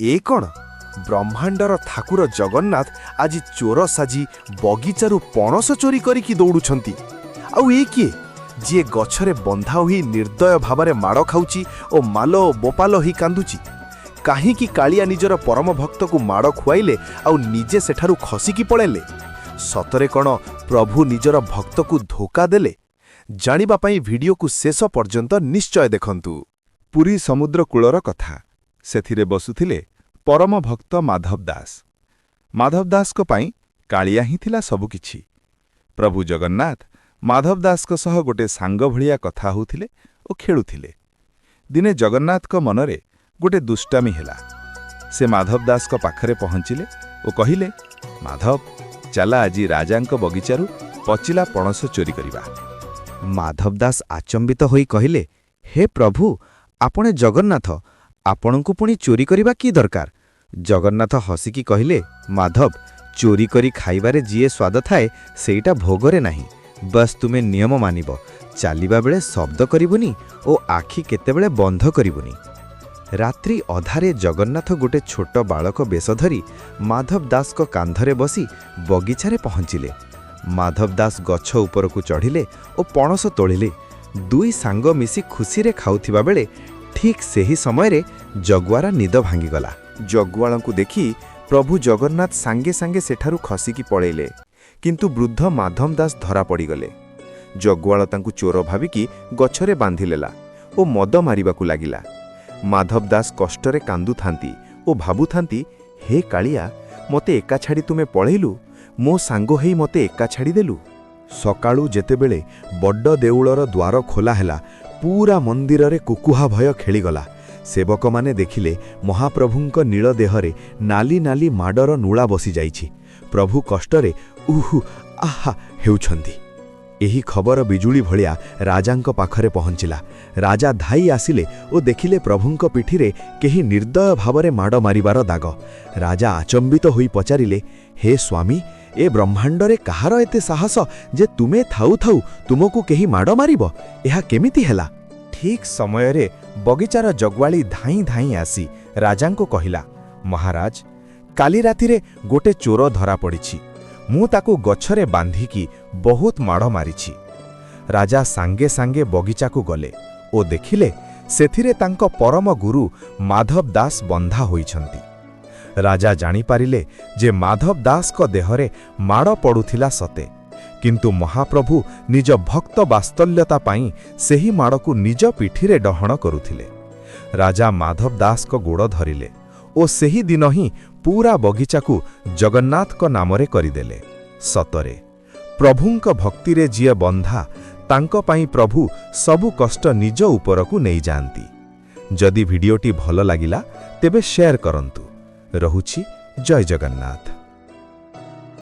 ଏ କ'ଣ? ବ୍ରହ୍ମାଣ୍ଡର ଠାକୁର ଜଗନ୍ନାଥ ଆଜି ଚୋର ସାଜି ବଗିଚାରୁ ପଣସ ଚୋରି କରିକି ଦୌଡୁଛନ୍ତି। ଆଉ ଏ କିଏ ଯିଏ ଗଛରେ ବନ୍ଧା ହୋଇ ନିର୍ଦ୍ଦୟ ଭାବରେ ମାଡ଼ ଖାଉଛି ଓ ମାଲ ଓ ବୋପାଲ ହୋଇ କାନ୍ଦୁଛି? କାହିଁକି କାଳିଆ ନିଜର ପରମ ଭକ୍ତକୁ ମାଡ଼ ଖୁଆଇଲେ ଆଉ ନିଜେ ସେଠାରୁ ଖସିକି ପଳେଇଲେ? ସତରେ କ'ଣ ପ୍ରଭୁ ନିଜର ଭକ୍ତକୁ ଧୋକା ଦେଲେ? ଜାଣିବା ପାଇଁ ଭିଡିଓକୁ ଶେଷ ପର୍ଯ୍ୟନ୍ତ ନିଶ୍ଚୟ ଦେଖନ୍ତୁ। ପୁରୀ ସମୁଦ୍ର କୂଳର କଥା। ସେଥିରେ ବସୁଥିଲେ ପରମ ଭକ୍ତ ମାଧବ ଦାସ। ମାଧବ ଦାସଙ୍କ ପାଇଁ କାଳିଆ ହିଁ ଥିଲା ସବୁକିଛି। ପ୍ରଭୁ ଜଗନ୍ନାଥ ମାଧବ ଦାସଙ୍କ ସହ ଗୋଟିଏ ସାଙ୍ଗ ଭଳିଆ କଥା ହେଉଥିଲେ ଓ ଖେଳୁଥିଲେ। ଦିନେ ଜଗନ୍ନାଥଙ୍କ ମନରେ ଗୋଟିଏ ଦୁଷ୍ଟାମି ହେଲା। ସେ ମାଧବ ଦାସଙ୍କ ପାଖରେ ପହଞ୍ଚିଲେ ଓ କହିଲେ, ମାଧବ, ଚାଲ ଆଜି ରାଜାଙ୍କ ବଗିଚାରୁ ପଚିଲା ପଣସ ଚୋରି କରିବା। ମାଧବ ଦାସ ଆଚମ୍ବିତ ହୋଇ କହିଲେ, ହେ ପ୍ରଭୁ, ଆପଣ ଜଗନ୍ନାଥ, ଆପଣଙ୍କୁ ପୁଣି ଚୋରି କରିବା କି ଦରକାର? ଜଗନ୍ନାଥ ହସିକି କହିଲେ, ମାଧବ, ଚୋରି କରି ଖାଇବାରେ ଯିଏ ସ୍ୱାଦ ଥାଏ ସେଇଟା ଭୋଗରେ ନାହିଁ। ବସ୍ ତୁମେ ନିୟମ ମାନିବ, ଚାଲିବା ବେଳେ ଶବ୍ଦ କରିବୁନି ଓ ଆଖି କେତେବେଳେ ବନ୍ଦ କରିବୁନି। ରାତ୍ରି ଅଧାରେ ଜଗନ୍ନାଥ ଗୋଟେ ଛୋଟ ବାଳକ ବେଶ ଧରି ମାଧବ ଦାସଙ୍କ କାନ୍ଧରେ ବସି ବଗିଚାରେ ପହଞ୍ଚିଲେ। ମାଧବ ଦାସ ଗଛ ଉପରକୁ ଚଢ଼ିଲେ ଓ ପଣସ ତୋଳିଲେ। ଦୁଇ ସାଙ୍ଗ ମିଶି ଖୁସିରେ ଖାଉଥିବା ବେଳେ ଠିକ୍ ସେହି ସମୟରେ ଜଗୁଆର ନିଦ ଭାଙ୍ଗିଗଲା। ଜଗୁଆଳଙ୍କୁ ଦେଖି ପ୍ରଭୁ ଜଗନ୍ନାଥ ସାଙ୍ଗେ ସାଙ୍ଗେ ସେଠାରୁ ଖସିକି ପଳେଇଲେ। କିନ୍ତୁ ବୃଦ୍ଧ ମାଧବ ଦାସ ଧରା ପଡ଼ିଗଲେ। ଜଗୁଆଳ ତାଙ୍କୁ ଚୋର ଭାବିକି ଗଛରେ ବାନ୍ଧିଲେଲା ଓ ମଦ ମାରିବାକୁ ଲାଗିଲା। ମାଧବ ଦାସ କଷ୍ଟରେ କାନ୍ଦୁଥାନ୍ତି ଓ ଭାବୁଥାନ୍ତି, ହେ କାଳିଆ, ମୋତେ ଏକା ଛାଡ଼ି ତୁମେ ପଳେଇଲୁ, ମୋ ସାଙ୍ଗ ହେଇ ମୋତେ ଏକା ଛାଡ଼ିଦେଲୁ। ସକାଳୁ ଯେତେବେଳେ ବଡ଼ ଦେଉଳର ଦ୍ୱାର ଖୋଲା ହେଲା, ପୂରା ମନ୍ଦିରରେ କୁକୁହା ଭୟ ଖେଳିଗଲା। ସେବକମାନେ ଦେଖିଲେ ମହାପ୍ରଭୁଙ୍କ ନୀଳ ଦେହରେ ନାଲି ନାଲି ମାଡ଼ର ନୂଳା ବସିଯାଇଛି। ପ୍ରଭୁ କଷ୍ଟରେ ଉହୁ ଆହା ହେଉଛନ୍ତି। ଏହି ଖବର ବିଜୁଳି ଭଳିଆ ରାଜାଙ୍କ ପାଖରେ ପହଞ୍ଚିଲା। ରାଜା ଧାଇ ଆସିଲେ ଓ ଦେଖିଲେ ପ୍ରଭୁଙ୍କ ପିଠିରେ କେହି ନିର୍ଦ୍ଦୟ ଭାବରେ ମାଡ଼ ମାରିବାର ଦାଗ। ରାଜା ଆଚମ୍ବିତ ହୋଇ ପଚାରିଲେ, ହେ ସ୍ୱାମୀ, ଏ ବ୍ରହ୍ମାଣ୍ଡରେ କାହାର ଏତେ ସାହସ ଯେ ତୁମେ ଥାଉ ଥାଉ ତୁମକୁ କେହି ମାଡ଼ ମାରିବ? ଏହା କେମିତି ହେଲା? ଠିକ୍ ସମୟରେ ବଗିଚାର ଜଗୁଆଳି ଧାଇଁ ଧାଇଁ ଆସି ରାଜାଙ୍କୁ କହିଲା, ମହାରାଜ, କାଲି ରାତିରେ ଗୋଟେ ଚୋର ଧରା ପଡ଼ିଛି। ମୁଁ ତାକୁ ଗଛରେ ବାନ୍ଧିକି ବହୁତ ମାଡ଼ ମାରିଛି। ରାଜା ସାଙ୍ଗେ ସାଙ୍ଗେ ବଗିଚାକୁ ଗଲେ ଓ ଦେଖିଲେ ସେଥିରେ ତାଙ୍କ ପରମ ଗୁରୁ ମାଧବ ଦାସ ବନ୍ଧା ହୋଇଛନ୍ତି। ରାଜା ଜାଣିପାରିଲେ ଯେ ମାଧବ ଦାସଙ୍କ ଦେହରେ ମାଡ଼ ପଡ଼ୁଥିଲା ସତେ, କିନ୍ତୁ ମହାପ୍ରଭୁ ନିଜ ଭକ୍ତ ବାତ୍ସଲ୍ୟତା ପାଇଁ ସେହି ମାଡ଼କୁ ନିଜ ପିଠିରେ ଡହଣ କରୁଥିଲେ। ରାଜା ମାଧବ ଦାସଙ୍କ ଗୋଡ଼ ଧରିଲେ ଓ ସେହି ଦିନ ହିଁ ପୂରା ବଗିଚାକୁ ଜଗନ୍ନାଥଙ୍କ ନାମରେ କରିଦେଲେ। ସତରେ ପ୍ରଭୁଙ୍କ ଭକ୍ତିରେ ଯିଏ ବନ୍ଧା, ତାଙ୍କ ପାଇଁ ପ୍ରଭୁ ସବୁ କଷ୍ଟ ନିଜ ଉପରକୁ ନେଇଯାଆନ୍ତି। ଯଦି ଭିଡ଼ିଓଟି ଭଲ ଲାଗିଲା ତେବେ ସେୟାର କରନ୍ତୁ। ରହୁଛି, ଜୟ ଜଗନ୍ନାଥ।